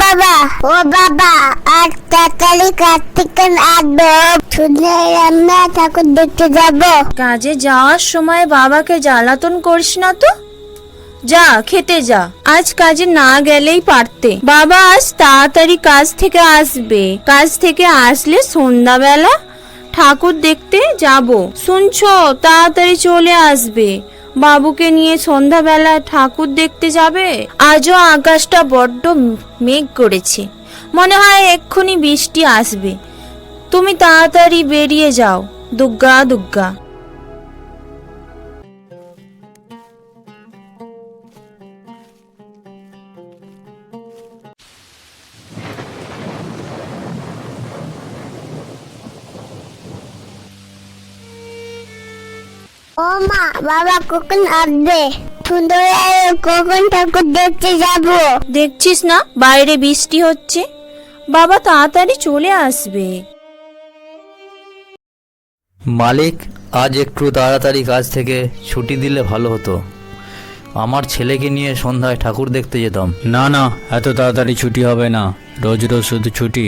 বাবা, ও বাবা, আজ তাড়াতাড়ি কার্তিকের আসবে। শুনে আমরা ঠাকুর দেখতে যাব। কাজে যাওয়ার সময় বাবাকে জ্বালাতন করিস না তো। যা খেতে যা, আজ কাজে না গেলেই পারতে। বাবা আজ তাড়াতাড়ি কাজ থেকে আসবে, কাজ থেকে আসলে সন্ধ্যাবেলা ঠাকুর দেখতে যাব। শুনছো, তাড়াতাড়ি চলে আসবে। বাবুকে নিয়ে সন্ধ্যাবেলা ঠাকুর দেখতে যাবে। আজও আকাশটা বড্ড মেঘ করেছে, মনে হয় এক্ষুনি বৃষ্টি আসবে। তুমি তাড়াতাড়ি বেরিয়ে যাও। দুগ্গা দুগ্গা। ও মা, বাবা কখন আসবে? সুন্দর কখন ঠাকুর দেখতে যাব? দেখছিস না বাইরে বৃষ্টি হচ্ছে। বাবা তাড়াতাড়ি চলে আসবে। মালিক, আজ একটু তাড়াতাড়ি কাজ থেকে ছুটি দিলে ভালো হতো। আমার ছেলেকে নিয়ে সন্ধ্যায় ঠাকুর দেখতে যেতাম। না না, এত তাড়াতাড়ি ছুটি হবে না। রোজ রোজ শুধু ছুটি।